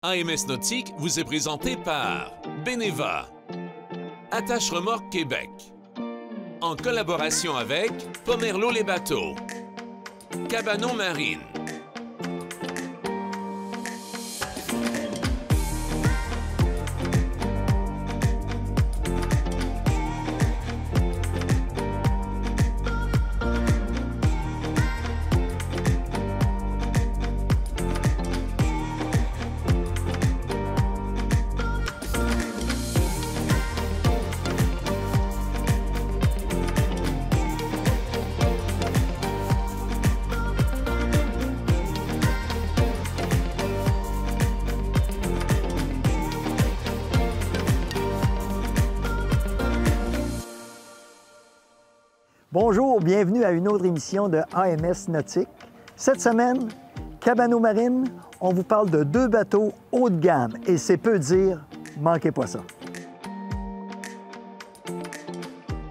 AMS Nautique vous est présenté par Beneva, Attache Remorque Québec, en collaboration avec Pomerleau les bateaux, Cabanon Marine. Bonjour, bienvenue à une autre émission de AMS Nautique. Cette semaine, Cabanon Marine, on vous parle de deux bateaux haut de gamme et c'est peu dire, manquez pas ça.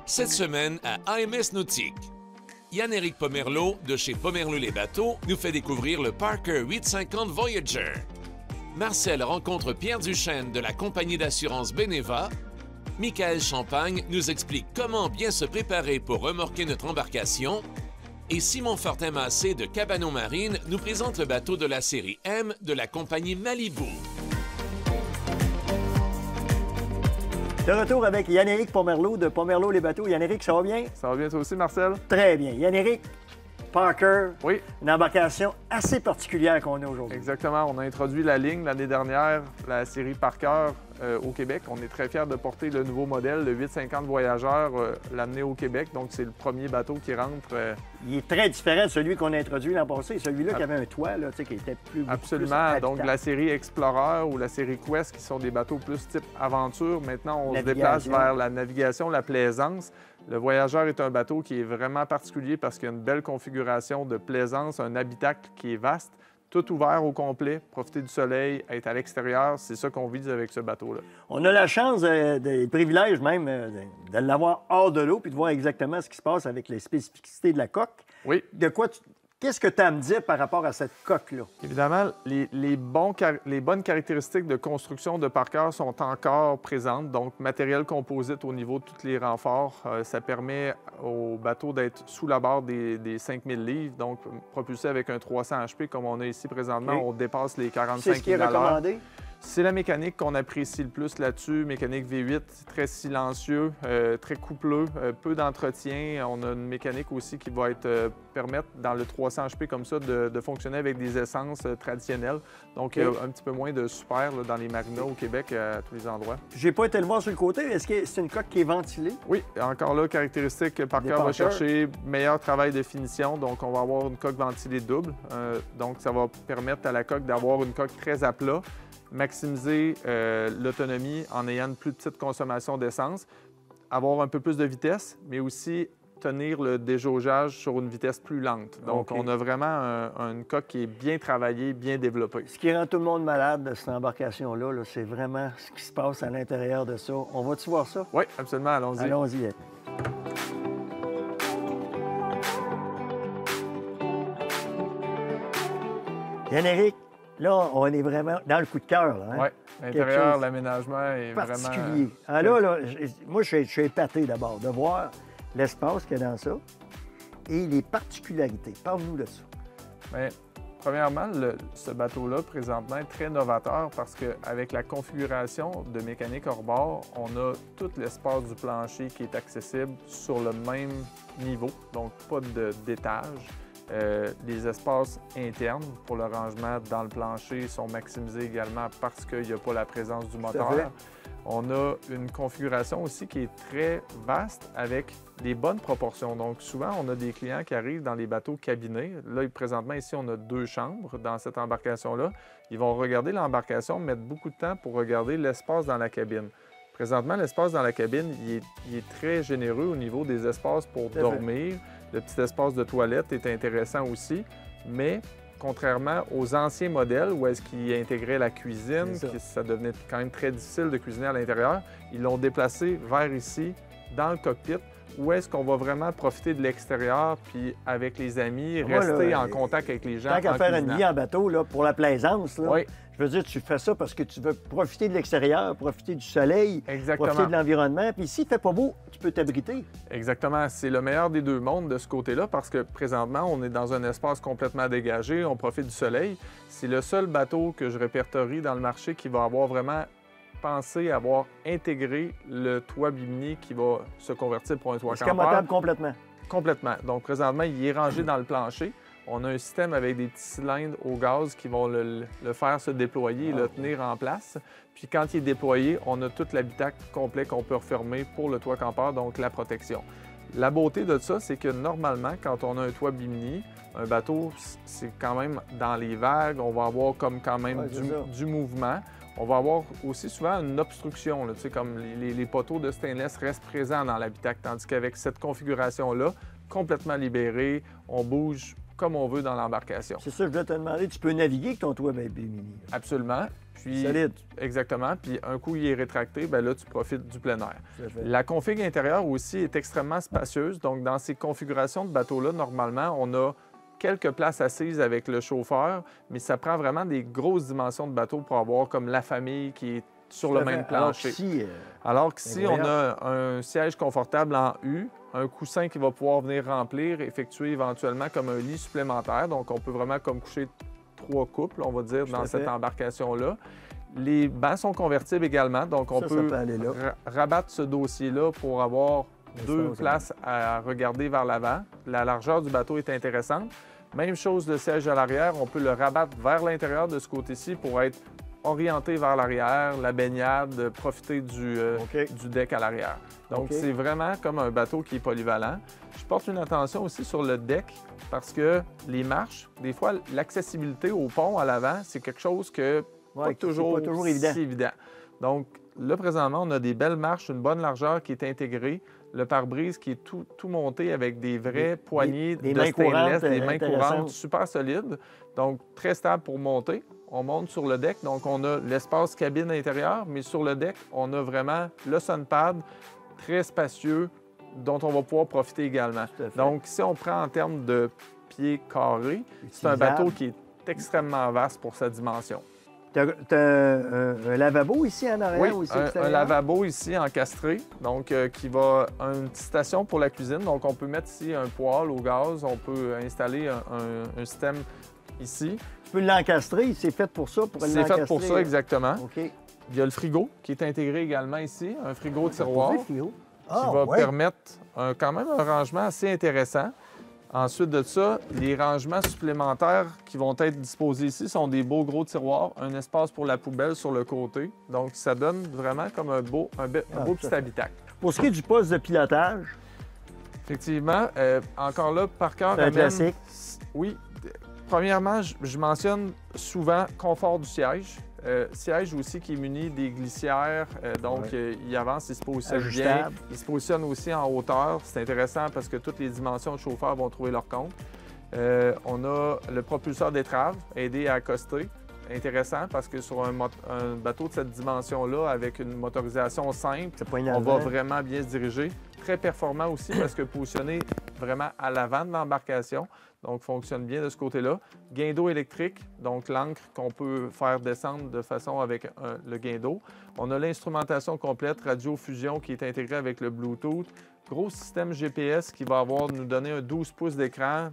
Cette semaine à AMS Nautique, Yann-Éric Pomerleau de chez Pomerleau les bateaux nous fait découvrir le Parker 850 Voyager. Marcel rencontre Pierre Duchesne de la compagnie d'assurance Beneva. Michael Champagne nous explique comment bien se préparer pour remorquer notre embarcation. Et Simon Fortin-Massé de Cabanon Marine nous présente le bateau de la série M de la compagnie Malibu. De retour avec Yann-Éric Pomerleau de Pomerleau les bateaux. Yann-Éric, ça va bien? Ça va bien toi aussi, Marcel? Très bien. Yann-Éric, Parker, Oui. une embarcation assez particulière qu'on a aujourd'hui. Exactement. On a introduit la ligne l'année dernière, la série Parker au Québec. On est très fiers de porter le nouveau modèle, le 850 Voyageur, l'amener au Québec. Donc, c'est le premier bateau qui rentre. Il est très différent de celui qu'on a introduit l'an passé. Celui-là qui avait un toit, là, qui était plus Absolument. Plus donc, la série Explorer ou la série Quest, qui sont des bateaux plus type aventure. Maintenant, on se déplace vers la navigation, la plaisance. Le Voyageur est un bateau qui est vraiment particulier parce qu'il y a une belle configuration de plaisance, un habitacle qui est vaste, tout ouvert au complet, profiter du soleil, être à l'extérieur, c'est ça qu'on vise avec ce bateau-là. On a la chance, le privilège même, de l'avoir hors de l'eau puis de voir exactement ce qui se passe avec les spécificités de la coque. Oui. Qu'est-ce que tu as à me dire par rapport à cette coque-là? Évidemment, les bonnes caractéristiques de construction de Parker sont encore présentes. Donc, matériel composite au niveau de tous les renforts. Ça permet au bateau d'être sous la barre des 5000 livres. Donc, propulsé avec un 300 HP comme on a ici présentement, on dépasse les 45 000 C'est ce qui est recommandé? C'est la mécanique qu'on apprécie le plus là-dessus. Mécanique V8, très silencieux, très coupleux, peu d'entretien. On a une mécanique aussi qui va permettre, dans le 300 HP comme ça, de fonctionner avec des essences traditionnelles. Donc, un petit peu moins de super là, dans les marinas au Québec, à tous les endroits. J'ai pas été le voir sur le côté. Est-ce que c'est une coque qui est ventilée? Oui, encore là, caractéristique que Parker va chercher meilleur travail de finition. Donc, on va avoir une coque ventilée double. Donc, ça va permettre à la coque d'avoir une coque très à plat, maximiser l'autonomie en ayant une plus petite consommation d'essence, avoir un peu plus de vitesse, mais aussi tenir le déjaugeage sur une vitesse plus lente. Donc, on a vraiment une coque qui est bien travaillée, bien développée. Ce qui rend tout le monde malade de cette embarcation-là, c'est vraiment ce qui se passe à l'intérieur de ça. On va-tu voir ça? Oui, absolument. Allons-y. Allons-y. Yann-Éric, là, on est vraiment dans le coup de cœur. Hein? Oui, l'intérieur, l'aménagement est particulier. Vraiment... Moi, je suis épaté d'abord de voir l'espace qu'il y a dans ça et les particularités. Parle-nous de ça. Bien, premièrement, ce bateau-là, présentement, est très novateur parce qu'avec la configuration de mécanique hors bord, on a tout l'espace du plancher qui est accessible sur le même niveau, donc pas d'étage. Les espaces internes pour le rangement dans le plancher sont maximisés également parce qu'il n'y a pas la présence du moteur. On a une configuration aussi qui est très vaste avec des bonnes proportions. Donc, souvent, on a des clients qui arrivent dans les bateaux cabinés. Là, présentement, ici, on a 2 chambres dans cette embarcation-là. Ils vont regarder l'embarcation, mettre beaucoup de temps pour regarder l'espace dans la cabine. Présentement, l'espace dans la cabine, il est très généreux au niveau des espaces pour dormir. Le petit espace de toilette est intéressant aussi, mais contrairement aux anciens modèles où est-ce qu'ils intégraient la cuisine, ça devenait quand même très difficile de cuisiner à l'intérieur, ils l'ont déplacé vers ici, dans le cockpit, où est-ce qu'on va vraiment profiter de l'extérieur, puis avec les amis, rester en contact avec les gens. Tant qu'à faire une vie en bateau, là, pour la plaisance, là, Je veux dire, tu fais ça parce que tu veux profiter de l'extérieur, profiter du soleil, Exactement. profiter de l'environnement. Puis s'il ne fait pas beau, tu peux t'abriter. Exactement. C'est le meilleur des deux mondes de ce côté-là parce que présentement, on est dans un espace complètement dégagé, on profite du soleil. C'est le seul bateau que je répertorie dans le marché qui va avoir vraiment pensé avoir intégré le toit bimini qui va se convertir pour un toit campeur. Escamotable complètement. Complètement. Donc présentement, il est rangé dans le plancher. On a un système avec des petits cylindres au gaz qui vont le faire se déployer et le tenir en place. Puis quand il est déployé, on a tout l'habitacle complet qu'on peut refermer pour le toit campeur, donc la protection. La beauté de ça, c'est que normalement, quand on a un toit bimini, un bateau, c'est quand même dans les vagues, on va avoir comme quand même du mouvement. On va avoir aussi souvent une obstruction, là, comme les poteaux de stainless restent présents dans l'habitacle, tandis qu'avec cette configuration-là, complètement libérée, on bouge comme on veut dans l'embarcation. C'est ça, je voulais te demander, tu peux naviguer avec ton toit bimini. Absolument. Puis, solide. Exactement. Puis un coup, il est rétracté, bien là, tu profites du plein air. La config intérieure aussi est extrêmement spacieuse. Donc, dans ces configurations de bateaux-là, normalement, on a quelques places assises avec le chauffeur, mais ça prend vraiment des grosses dimensions de bateau pour avoir comme la famille qui est sur le même plancher. Alors qu'ici, on a un siège confortable en U, un coussin qui va pouvoir venir remplir, effectuer éventuellement comme un lit supplémentaire. Donc, on peut vraiment comme coucher 3 couples, on va dire, dans cette embarcation-là. Les bancs sont convertibles également, donc on peut rabattre ce dossier-là pour avoir 2 places à regarder vers l'avant. La largeur du bateau est intéressante. Même chose, le siège à l'arrière, on peut le rabattre vers l'intérieur de ce côté-ci pour être orienté vers l'arrière, la baignade, profiter du deck à l'arrière. Donc, c'est vraiment comme un bateau qui est polyvalent. Je porte une attention aussi sur le deck parce que les marches, des fois, l'accessibilité au pont à l'avant, c'est quelque chose que pas toujours évident. Donc, là, présentement, on a des belles marches, une bonne largeur qui est intégrée. Le pare-brise qui est tout monté avec des vraies poignées de stainless, des mains courantes super solides. Donc, très stable pour monter. On monte sur le deck, donc on a l'espace cabine intérieur, mais sur le deck, on a vraiment le sunpad très spacieux dont on va pouvoir profiter également. Donc, si on prend en termes de pieds carrés, c'est un bateau qui est extrêmement vaste pour sa dimension. Tu as un lavabo ici en arrière? Oui, un lavabo ici encastré, donc qui va une petite station pour la cuisine. Donc, on peut mettre ici un poêle au gaz, on peut installer un système ici. Tu peux l'encastrer, c'est fait pour ça? C'est fait pour ça, exactement. Il y a le frigo qui est intégré également ici, un frigo tiroir qui va permettre quand même un rangement assez intéressant. Ensuite de ça, les rangements supplémentaires qui vont être disposés ici sont des beaux gros tiroirs, un espace pour la poubelle sur le côté. Donc, ça donne vraiment comme un beau petit habitacle. Pour ce qui est du poste de pilotage? Effectivement, encore là, Parker c'est un classique. Oui. Premièrement, je mentionne souvent confort du siège. Siège aussi qui est muni des glissières, donc il avance, il se positionne bien. Il se positionne aussi en hauteur. C'est intéressant parce que toutes les dimensions de chauffeur vont trouver leur compte. On a le propulseur d'étrave, aidé à accoster. Intéressant parce que sur un bateau de cette dimension-là, avec une motorisation simple, on va vraiment bien se diriger. Très performant aussi parce que positionné vraiment à l'avant de l'embarcation, donc fonctionne bien de ce côté-là. Guindeau électrique, donc l'ancre qu'on peut faire descendre de façon avec le guindeau. On a l'instrumentation complète, radio-fusion qui est intégrée avec le Bluetooth. Gros système GPS qui va nous donner un 12 pouces d'écran,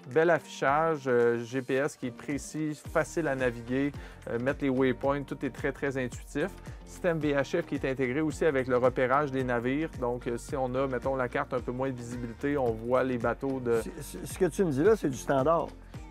bel affichage, GPS qui est précis, facile à naviguer, mettre les waypoints, tout est très, très intuitif. Système VHF qui est intégré aussi avec le repérage des navires. Donc, si on a, mettons, la carte un peu moins de visibilité, on voit les bateaux de... Ce que tu me dis là, c'est du standard.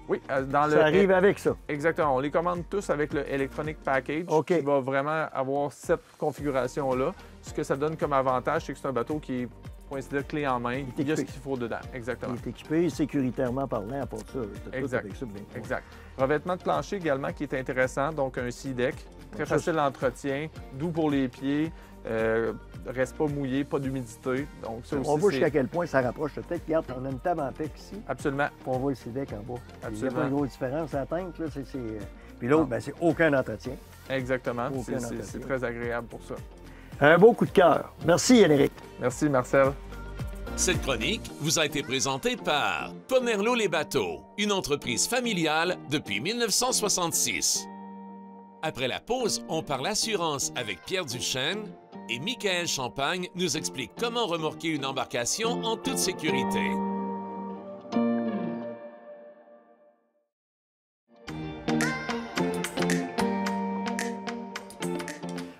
Oui, ça arrive avec ça. Exactement. On les commande tous avec le Electronic Package qui va vraiment avoir cette configuration-là. Ce que ça donne comme avantage, c'est que c'est un bateau qui est considéré clé en main. Il y a ce qu'il faut dedans. Exactement. Il est équipé sécuritairement parlant pour ça. Exact. Exact. Revêtement de plancher également qui est intéressant. Donc, un sea-deck. Très facile d'entretien, doux pour les pieds. Reste pas mouillé, pas d'humidité. Donc, ça aussi, on voit jusqu'à quel point ça rapproche. Peut-être, regarde, on a une table en PEC ici. Absolument. On voit le CDEC en bas. Absolument. Il n'y a pas une grosse différence. La teinte, là, puis l'autre, ben, c'est aucun entretien. Exactement. C'est très agréable pour ça. Un beau coup de cœur. Merci, Yann-Éric. Merci, Marcel. Cette chronique vous a été présentée par Pomerleau les bateaux, une entreprise familiale depuis 1966. Après la pause, on parle assurance avec Pierre Duchesne et Michael Champagne nous explique comment remorquer une embarcation en toute sécurité.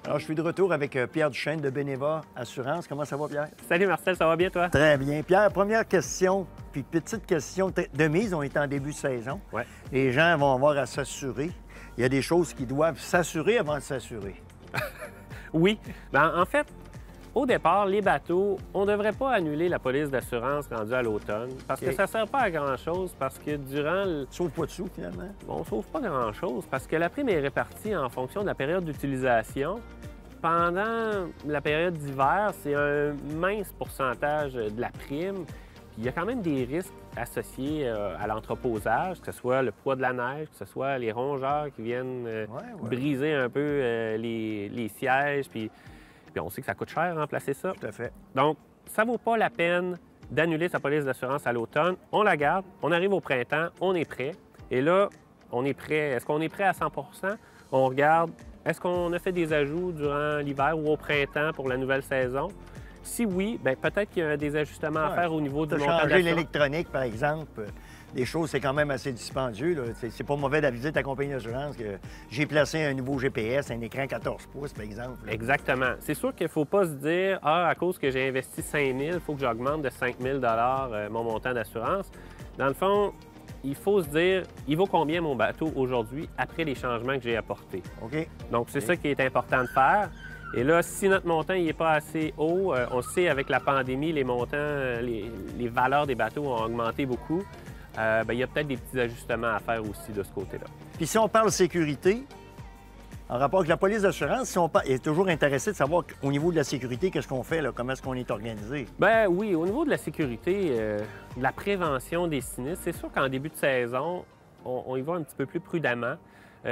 Alors, je suis de retour avec Pierre Duchesne de Beneva Assurance. Comment ça va, Pierre? Salut Marcel, ça va bien toi? Très bien. Pierre, première question, puis petite question de mise. On est en début de saison. Ouais. Les gens vont avoir à s'assurer. Il y a des choses qui doivent s'assurer avant de s'assurer. Oui. Ben, en fait, au départ, les bateaux, on ne devrait pas annuler la police d'assurance rendue à l'automne parce que ça ne sert pas à grand-chose parce que durant le... Sauve pas de sous, finalement. Bon, on ne sauve pas grand-chose parce que la prime est répartie en fonction de la période d'utilisation. Pendant la période d'hiver, c'est un mince pourcentage de la prime. Puis il y a quand même des risques associés à l'entreposage, que ce soit le poids de la neige, que ce soit les rongeurs qui viennent briser un peu les sièges. Puis on sait que ça coûte cher remplacer ça. Tout à fait. Donc, ça ne vaut pas la peine d'annuler sa police d'assurance à l'automne. On la garde, on arrive au printemps, on est prêt. Et là, on est prêt. Est-ce qu'on est prêt à 100 %? On regarde, est-ce qu'on a fait des ajouts durant l'hiver ou au printemps pour la nouvelle saison? Si oui, bien, peut-être qu'il y a des ajustements à faire au niveau du montant changer d'assurance. l'électronique, par exemple. Des choses, c'est quand même assez dispendieux. Là. C'est pas mauvais d'aviser ta compagnie d'assurance que j'ai placé un nouveau GPS, un écran 14 pouces, par exemple. Là. Exactement. C'est sûr qu'il ne faut pas se dire « Ah, à cause que j'ai investi 5 000, il faut que j'augmente de 5 000 mon montant d'assurance. » Dans le fond, il faut se dire « Il vaut combien mon bateau aujourd'hui après les changements que j'ai apportés? » OK. Donc, c'est ça qui est important de faire. Et là, si notre montant n'est pas assez haut, on sait avec la pandémie, les montants, les valeurs des bateaux ont augmenté beaucoup. Bien, il y a peut-être des petits ajustements à faire aussi de ce côté-là. Puis si on parle sécurité, en rapport avec la police d'assurance, si on est toujours intéressé de savoir au niveau de la sécurité, qu'est-ce qu'on fait, là, comment est-ce qu'on est organisé? Bien oui, au niveau de la sécurité, de la prévention des sinistres, c'est sûr qu'en début de saison, on y va un petit peu plus prudemment.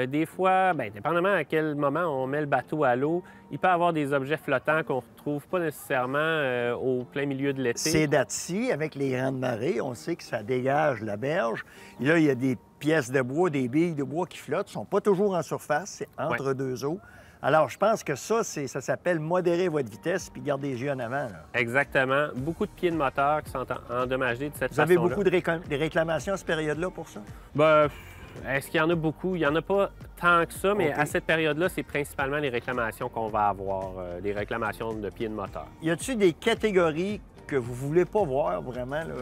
Des fois, bien, dépendamment à quel moment on met le bateau à l'eau, il peut y avoir des objets flottants qu'on ne retrouve pas nécessairement au plein milieu de l'été. Ces dates-ci, avec les grandes marées, on sait que ça dégage la berge. Et là, il y a des pièces de bois, des billes de bois qui flottent. Ils ne sont pas toujours en surface, c'est entre deux eaux. Alors, je pense que ça s'appelle modérer votre vitesse puis garder les yeux en avant. Là. Exactement. Beaucoup de pieds de moteur qui sont endommagés de cette façon-là. Vous avez beaucoup de réclamations à cette période-là pour ça? Bien, est-ce qu'il y en a beaucoup? Il n'y en a pas tant que ça, mais à cette période-là, c'est principalement les réclamations qu'on va avoir, les réclamations de pieds de moteur. Y a-t-il des catégories que vous ne voulez pas voir vraiment là,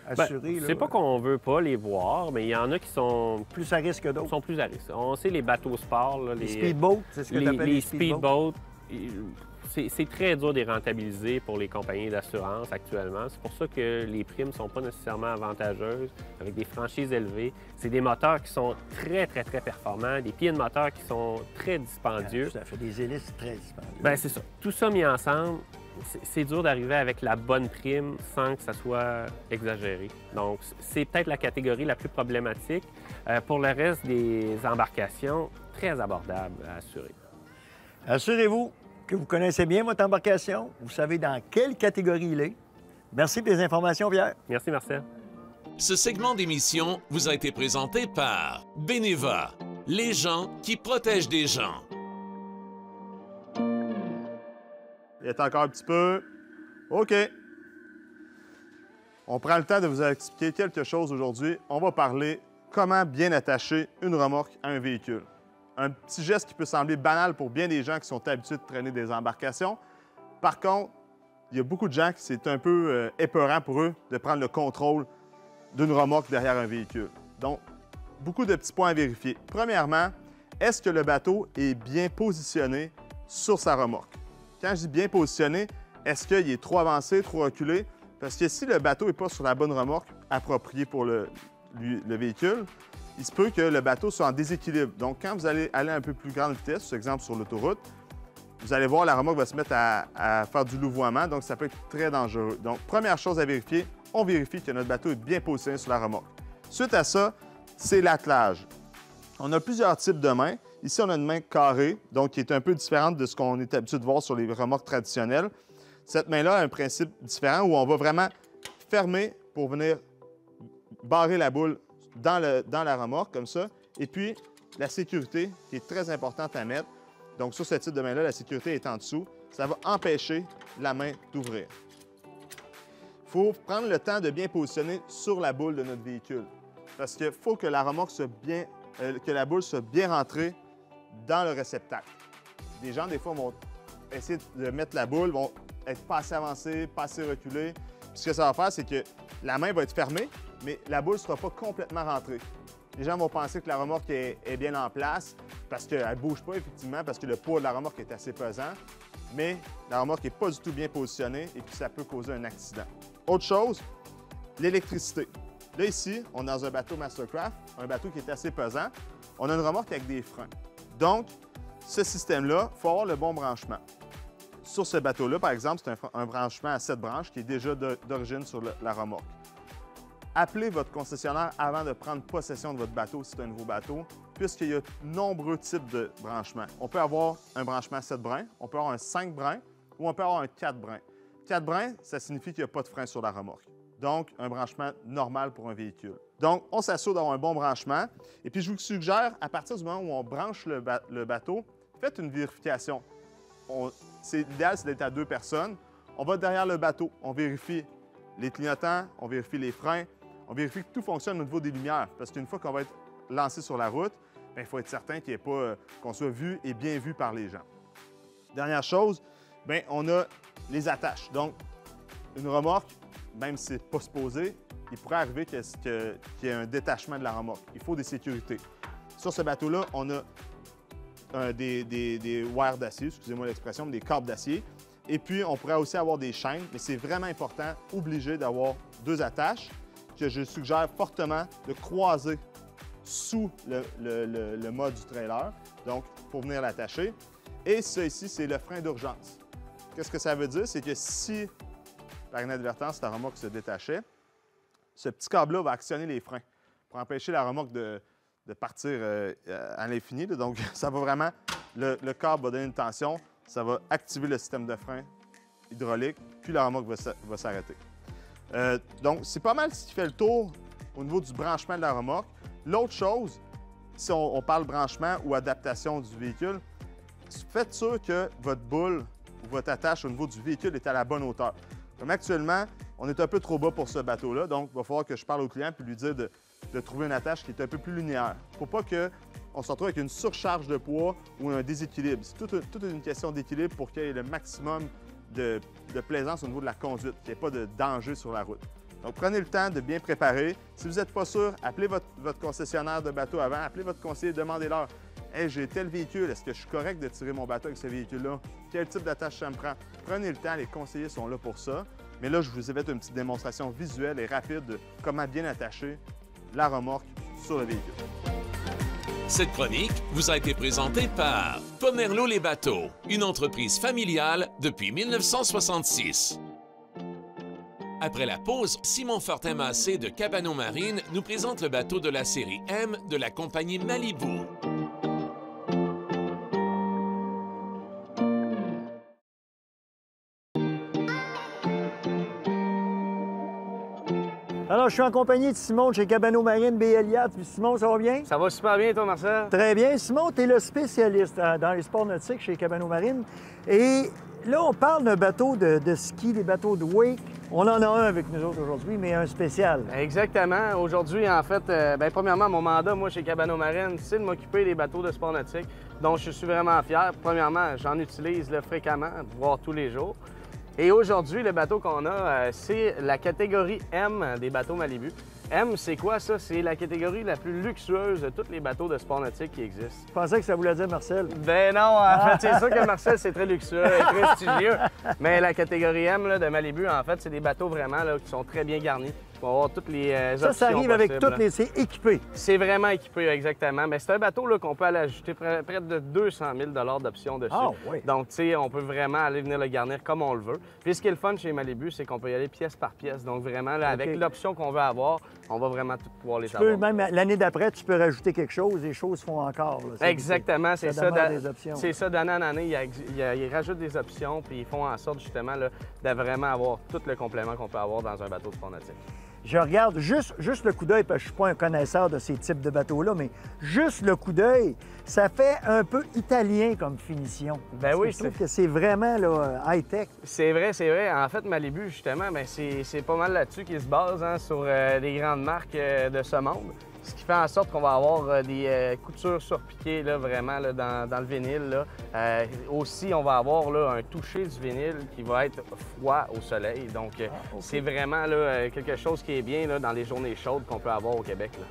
assurées? C'est pas qu'on veut pas les voir, mais il y en a qui sont plus à risque que d'autres. Sont plus à risque. On sait les bateaux sport, là, les speedboats, c'est ce que tu appelles les speedboats. C'est très dur de les rentabiliser pour les compagnies d'assurance actuellement. C'est pour ça que les primes ne sont pas nécessairement avantageuses, avec des franchises élevées. C'est des moteurs qui sont très, très, très performants, des pieds de moteur qui sont très dispendieux. Ça fait des hélices très dispendieux. Bien, c'est ça. Tout ça mis ensemble, c'est dur d'arriver avec la bonne prime sans que ça soit exagéré. Donc, c'est peut-être la catégorie la plus problématique. Pour le reste des embarcations, très abordable à assurer. Assurez-vous que vous connaissez bien votre embarcation, vous savez dans quelle catégorie il est. Merci pour les informations, Pierre. Merci, Marcel. Ce segment d'émission vous a été présenté par Beneva, les gens qui protègent des gens. Il est encore un petit peu. OK. On prend le temps de vous expliquer quelque chose aujourd'hui. On va parler comment bien attacher une remorque à un véhicule. Un petit geste qui peut sembler banal pour bien des gens qui sont habitués de traîner des embarcations. Par contre, il y a beaucoup de gens qui c'est un peu épeurant pour eux de prendre le contrôle d'une remorque derrière un véhicule. Donc, beaucoup de petits points à vérifier. Premièrement, est-ce que le bateau est bien positionné sur sa remorque? Quand je dis bien positionné, est-ce qu'il est trop avancé, trop reculé? Parce que si le bateau n'est pas sur la bonne remorque appropriée pour le véhicule, il se peut que le bateau soit en déséquilibre. Donc, quand vous allez aller à un peu plus grande vitesse, par exemple sur l'autoroute, vous allez voir la remorque va se mettre à faire du louvoiement, donc ça peut être très dangereux. Donc, première chose à vérifier, on vérifie que notre bateau est bien positionné sur la remorque. Suite à ça, c'est l'attelage. On a plusieurs types de mains. Ici, on a une main carrée, donc qui est un peu différente de ce qu'on est habitué de voir sur les remorques traditionnelles. Cette main-là a un principe différent où on va vraiment fermer pour venir barrer la boule dans la remorque, comme ça. Et puis, la sécurité qui est très importante à mettre. Donc, sur ce type de main-là, la sécurité est en dessous. Ça va empêcher la main d'ouvrir. Il faut prendre le temps de bien positionner sur la boule de notre véhicule. Parce qu'il faut que la remorque soit bien, que la boule soit bien rentrée dans le réceptacle. Des gens, des fois, vont essayer de mettre la boule, vont être pas assez avancés, pas assez reculés. Puis ce que ça va faire, c'est que la main va être fermée, mais la boule ne sera pas complètement rentrée. Les gens vont penser que la remorque est bien en place parce qu'elle ne bouge pas, effectivement, parce que le poids de la remorque est assez pesant, mais la remorque n'est pas du tout bien positionnée et puis ça peut causer un accident. Autre chose, l'électricité. Là, ici, on est dans un bateau Mastercraft, un bateau qui est assez pesant. On a une remorque avec des freins. Donc, ce système-là, il faut avoir le bon branchement. Sur ce bateau-là, par exemple, c'est un branchement à 7 branches qui est déjà d'origine sur la remorque. Appelez votre concessionnaire avant de prendre possession de votre bateau si c'est un nouveau bateau, puisqu'il y a nombreux types de branchements. On peut avoir un branchement à 7 brins, on peut avoir un 5 brins ou on peut avoir un 4 brins. 4 brins, ça signifie qu'il n'y a pas de frein sur la remorque. Donc, un branchement normal pour un véhicule. Donc, on s'assure d'avoir un bon branchement. Et puis, je vous suggère, à partir du moment où on branche le bateau, faites une vérification. L'idéal, c'est d'être à 2 personnes. On va derrière le bateau, on vérifie les clignotants, on vérifie les freins, on vérifie que tout fonctionne au niveau des lumières. Parce qu'une fois qu'on va être lancé sur la route, il faut être certain qu'on soit vu et bien vu par les gens. Dernière chose, bien, on a les attaches. Donc, une remorque, même si ce n'est pas supposé, il pourrait arriver qu'il y ait un détachement de la remorque. Il faut des sécurités. Sur ce bateau-là, on a des wires d'acier, excusez-moi l'expression, des câbles d'acier. Et puis, on pourrait aussi avoir des chaînes, mais c'est vraiment important, obligé d'avoir 2 attaches que je suggère fortement de croiser sous le mât du trailer, donc pour venir l'attacher. Et ça ici, c'est le frein d'urgence. Qu'est-ce que ça veut dire? C'est que si, par inadvertance, la remorque se détachait, ce petit câble-là va actionner les freins pour empêcher la remorque de partir à l'infini. Donc, ça va vraiment, le câble va donner une tension, ça va activer le système de frein hydraulique, puis la remorque va s'arrêter. Donc, c'est pas mal ce qui fait le tour au niveau du branchement de la remorque. L'autre chose, si on parle branchement ou adaptation du véhicule, faites sûr que votre boule ou votre attache au niveau du véhicule est à la bonne hauteur. Comme actuellement, on est un peu trop bas pour ce bateau-là, donc il va falloir que je parle au client et lui dire de trouver une attache qui est un peu plus linéaire. Il ne faut pas qu'on se retrouve avec une surcharge de poids ou un déséquilibre. C'est toute une question d'équilibre pour qu'il y ait le maximum de plaisance au niveau de la conduite, qu'il n'y ait pas de danger sur la route. Donc, prenez le temps de bien préparer. Si vous n'êtes pas sûr, appelez votre concessionnaire de bateau avant, appelez votre conseiller, demandez-leur « Hey, j'ai tel véhicule, est-ce que je suis correct de tirer mon bateau avec ce véhicule-là? Quel type d'attache ça me prend? » Prenez le temps, les conseillers sont là pour ça. Mais là, je vous ai fait une petite démonstration visuelle et rapide de comment bien attacher la remorque sur le véhicule. Cette chronique vous a été présentée par Pomerleau les bateaux, une entreprise familiale depuis 1966. Après la pause, Simon Fortin-Massé de Cabano Marine nous présente le bateau de la série M de la compagnie Malibu. Alors, je suis en compagnie de Simon de chez Cabano Marine BL Yachts. Simon, ça va bien? Ça va super bien, toi, Marcel? Très bien. Simon, tu es le spécialiste dans les sports nautiques chez Cabano Marine. Et là, on parle d'un bateau de ski, des bateaux de wake. On en a un avec nous autres aujourd'hui, mais un spécial. Exactement. Aujourd'hui, en fait, premièrement, mon mandat, moi, chez Cabano Marine, c'est de m'occuper des bateaux de sport nautique, dont je suis vraiment fier. Premièrement, j'en utilise fréquemment, voire tous les jours. Et aujourd'hui, le bateau qu'on a, c'est la catégorie M des bateaux Malibu. M, c'est quoi ça? C'est la catégorie la plus luxueuse de tous les bateaux de sport nautique qui existent. Je pensais que ça voulait dire Marcel. Ben non, en fait, c'est sûr que Marcel, c'est très luxueux et très prestigieux. Mais la catégorie M là, de Malibu, en fait, c'est des bateaux vraiment là, qui sont très bien garnis. Il va avoir toutes les options ça arrive possibles. avec toutes les... C'est équipé. C'est vraiment équipé, exactement. Mais c'est un bateau qu'on peut aller ajouter près de 200 000 d'options dessus. Ah, oui. Donc, tu sais, on peut vraiment aller venir le garnir comme on le veut. Puis, ce qui est le fun chez Malibu, c'est qu'on peut y aller pièce par pièce. Donc, vraiment, là, avec l'option qu'on veut avoir, on va vraiment tout pouvoir les avoir. Même l'année d'après, tu peux rajouter quelque chose. Les choses font encore. Là. Exactement, c'est ça. C'est ça, d'année en année, ils rajoutent des options puis ils font en sorte, justement, là, de vraiment avoir tout le complément qu'on peut avoir dans un bateau de sport nautique. je regarde juste le coup d'œil, parce que je ne suis pas un connaisseur de ces types de bateaux-là, mais juste le coup d'œil, ça fait un peu italien comme finition. Ben oui, je trouve que c'est vraiment high-tech. C'est vrai, c'est vrai. En fait, Malibu, justement, ben, c'est pas mal là-dessus qu'ils se basent, hein, sur les grandes marques de ce monde. Ce qui fait en sorte qu'on va avoir des coutures surpiquées là, vraiment là, dans le vinyle. Là. Aussi, on va avoir là, un toucher du vinyle qui va être froid au soleil. Donc, c'est vraiment là, quelque chose qui est bien là, dans les journées chaudes qu'on peut avoir au Québec. Là.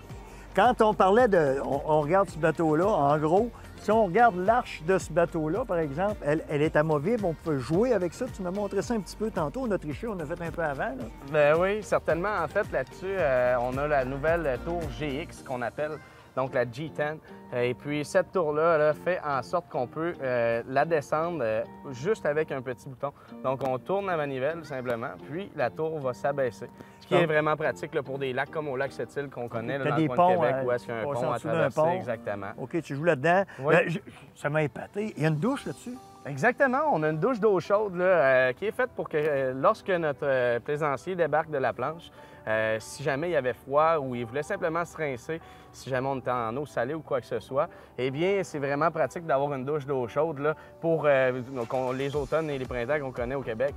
Quand on parlait de... On regarde ce bateau-là, en gros, si on regarde l'arche de ce bateau-là, par exemple, elle est amovible, on peut jouer avec ça. Tu m'as montré ça un petit peu tantôt. On a triché, on a fait un peu avant. Là. Ben oui, certainement. En fait, là-dessus, on a la nouvelle tour GX qu'on appelle, donc la G10. Et puis, cette tour-là là, fait en sorte qu'on peut la descendre juste avec un petit bouton. Donc, on tourne la manivelle simplement, puis la tour va s'abaisser. Ce qui est vraiment pratique là, pour des lacs comme au lac Sept-Îles qu'on connaît là, dans le coin de Québec, où est-ce qu'il y a un pont à traverser. Exactement. OK, tu joues là-dedans. Oui. Ça m'a épaté. Il y a une douche là-dessus? Exactement. On a une douche d'eau chaude là, qui est faite pour que lorsque notre plaisancier débarque de la planche, si jamais il y avait froid ou il voulait simplement se rincer, si jamais on était en eau salée ou quoi que ce soit, eh bien, c'est vraiment pratique d'avoir une douche d'eau chaude là, pour les automnes et les printemps qu'on connaît au Québec.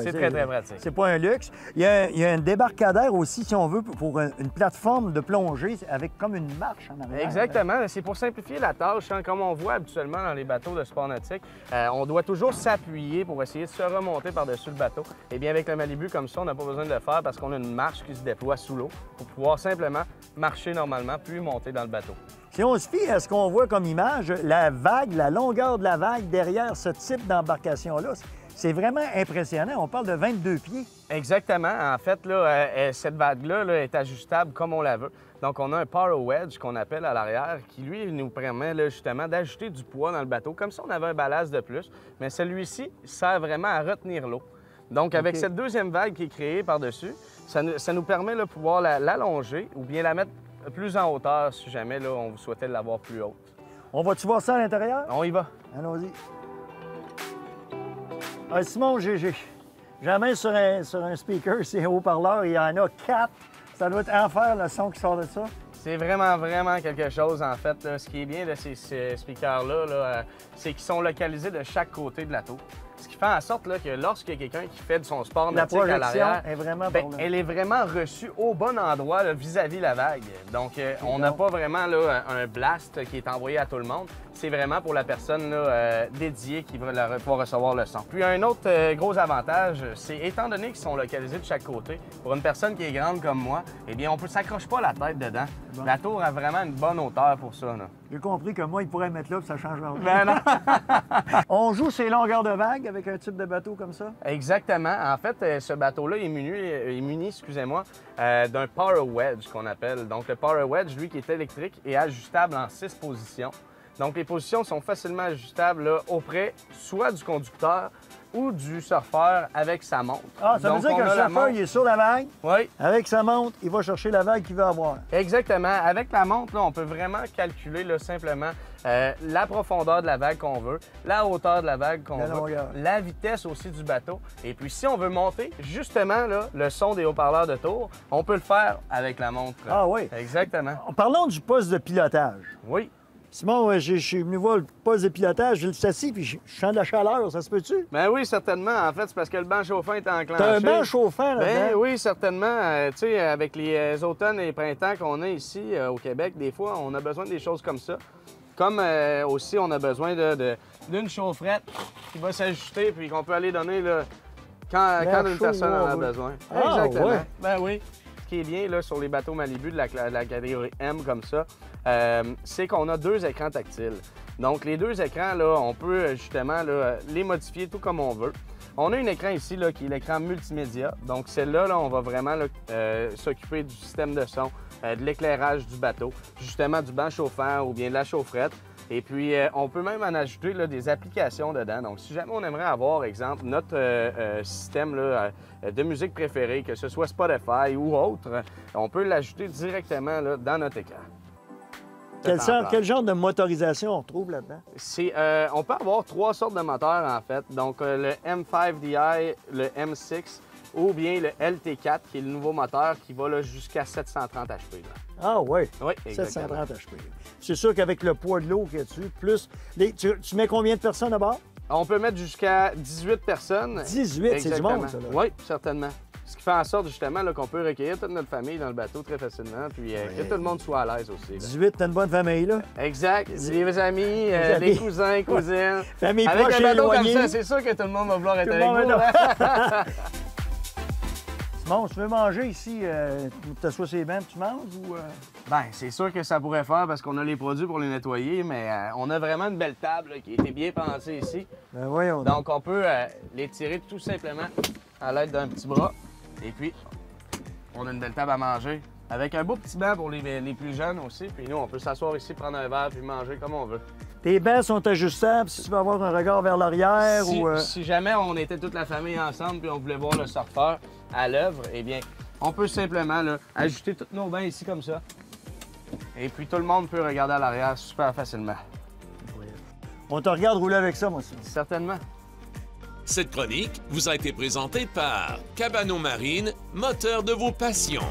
C'est très, très pratique. C'est pas un luxe. Il y a un débarcadère aussi, si on veut, pour une plateforme de plongée avec comme une marche en arrière. Exactement. C'est pour simplifier la tâche. Hein. Comme on voit habituellement dans les bateaux de sport nautique, on doit toujours s'appuyer pour essayer de se remonter par-dessus le bateau. Eh bien, avec le Malibu, comme ça, on n'a pas besoin de le faire parce qu'on a une marche qui se déploie sous l'eau pour pouvoir simplement marcher normalement puis monter dans le bateau. Si on se fie à ce qu'on voit comme image, la vague, la longueur de la vague derrière ce type d'embarcation-là, c'est vraiment impressionnant. On parle de 22 pieds. Exactement. En fait, là, cette vague-là là, est ajustable comme on la veut. Donc, on a un power wedge qu'on appelle à l'arrière qui, lui, nous permet là, justement d'ajouter du poids dans le bateau, comme si on avait un ballast de plus. Mais celui-ci sert vraiment à retenir l'eau. Donc, avec cette deuxième vague qui est créée par-dessus, ça nous permet de pouvoir l'allonger ou bien la mettre plus en hauteur si jamais là, on souhaitait l'avoir plus haute. On va-tu voir ça à l'intérieur? On y va. Allons-y. Ah, Simon, j'ai la main sur un speaker, c'est un haut-parleur, il y en a 4. Ça doit être enfer le son qui sort de ça. C'est vraiment, vraiment quelque chose, en fait. Là. Ce qui est bien de ces speakers-là, là, c'est qu'ils sont localisés de chaque côté de la tour. Ce qui fait en sorte là, que lorsqu'il y a quelqu'un qui fait de son sport nautique à l'arrière, elle est vraiment reçue au bon endroit là, vis-à-vis la vague. Donc, on n'a pas vraiment là, un blast qui est envoyé à tout le monde. C'est vraiment pour la personne là, dédiée qui va pouvoir recevoir le son. Puis, un autre gros avantage, c'est étant donné qu'ils sont localisés de chaque côté, pour une personne qui est grande comme moi, eh bien, on ne s'accroche pas la tête dedans. Bon. La tour a vraiment une bonne hauteur pour ça. J'ai compris que moi, il pourrait mettre là, puis ça change rien. Ben non. On joue ces longueurs de vague avec un type de bateau comme ça? Exactement. En fait, ce bateau-là est muni excusez-moi, d'un power wedge qu'on appelle. Donc, le power wedge, lui, qui est électrique, est ajustable en 6 positions. Donc, les positions sont facilement ajustables là, auprès soit du conducteur ou du surfeur avec sa montre. Ah, ça veut dire que le surfeur, il est sur la vague. Oui. Avec sa montre, il va chercher la vague qu'il veut avoir. Exactement. Avec la montre, là, on peut vraiment calculer là, simplement la profondeur de la vague qu'on veut, la hauteur de la vague qu'on veut, la vitesse aussi du bateau. Et puis, si on veut monter, justement, là, le son des haut-parleurs de tour, on peut le faire avec la montre. Ah oui. Exactement. Parlons du poste de pilotage. Oui. Simon, je suis venu voir le poste de pilotage, je le assis, puis je sens de la chaleur, ça se peut-tu? Ben oui, certainement. En fait, c'est parce que le banc chauffant est enclenché. T'as un banc chauffant là-dedans? Ben oui, certainement. Tu sais, avec les automnes et les printemps qu'on a ici au Québec, des fois, on a besoin des choses comme ça. Comme aussi, on a besoin d'une chaufferette qui va s'ajuster puis qu'on peut aller donner là, quand une personne en a besoin. Ah, exactement. Ouais. Ben oui. Ce qui est bien là, sur les bateaux Malibu de la catégorie M comme ça, c'est qu'on a 2 écrans tactiles. Donc, les 2 écrans, là, on peut justement là, les modifier tout comme on veut. On a un écran ici là, qui est l'écran multimédia. Donc, celle-là, là, on va vraiment s'occuper du système de son, de l'éclairage du bateau, justement du banc chauffant ou bien de la chaufferette. Et puis, on peut même en ajouter là, des applications dedans. Donc, si jamais on aimerait avoir, exemple, notre système là, de musique préférée, que ce soit Spotify ou autre, on peut l'ajouter directement là, dans notre écran. Quel genre de motorisation on retrouve là-dedans? On peut avoir 3 sortes de moteurs, en fait. Donc, le M5DI, le M6 ou bien le LT4, qui est le nouveau moteur qui va là, jusqu'à 730 HP. Là. Ah oui, Oui, exactement. 730 HP. C'est sûr qu'avec le poids de l'eau qu'il y a dessus, plus... Tu mets combien de personnes à bord? On peut mettre jusqu'à 18 personnes. 18, c'est du monde, ça, là. Oui, certainement. Ce qui fait en sorte, justement, là, qu'on peut recueillir toute notre famille dans le bateau très facilement, puis que tout le monde soit à l'aise aussi. Là. 18, t'as une bonne famille, là? Exact. Les amis, les cousins, cousines. Famille Avec proche un bateau éloignée. comme ça, c'est sûr que tout le monde va vouloir être Tout le avec monde vous. est Hein? Simon, tu veux manger ici, tu t'assois sur les bancs, tu manges ou... Ben, c'est sûr que ça pourrait faire parce qu'on a les produits pour les nettoyer, mais on a vraiment une belle table là, qui a été bien pensée ici. Ben voyons. Donc, on peut les tirer tout simplement à l'aide d'un petit bras. Et puis, on a une belle table à manger avec un beau petit banc pour les plus jeunes aussi. Puis nous, on peut s'asseoir ici, prendre un verre puis manger comme on veut. Tes bancs sont ajustables si tu veux avoir un regard vers l'arrière ou... Si jamais on était toute la famille ensemble puis on voulait voir le surfeur à l'œuvre, eh bien, on peut simplement là, ajuster tous nos bancs ici comme ça. Et puis tout le monde peut regarder à l'arrière super facilement. On te regarde rouler avec ça, moi aussi. Certainement. Cette chronique vous a été présentée par Cabano Marine, moteur de vos passions.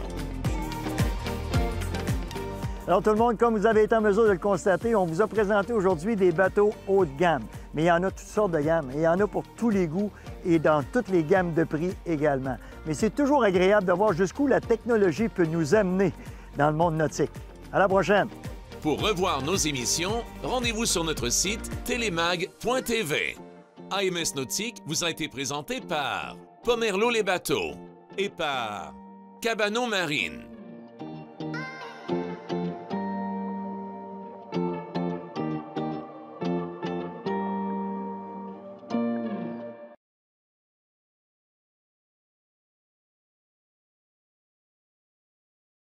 Alors tout le monde, comme vous avez été en mesure de le constater, on vous a présenté aujourd'hui des bateaux haut de gamme. Mais il y en a toutes sortes de gammes. Et il y en a pour tous les goûts et dans toutes les gammes de prix également. Mais c'est toujours agréable de voir jusqu'où la technologie peut nous amener dans le monde nautique. À la prochaine! Pour revoir nos émissions, rendez-vous sur notre site télémag.tv. AMS Nautique vous a été présenté par Pomerleau les bateaux et par Cabano Marine.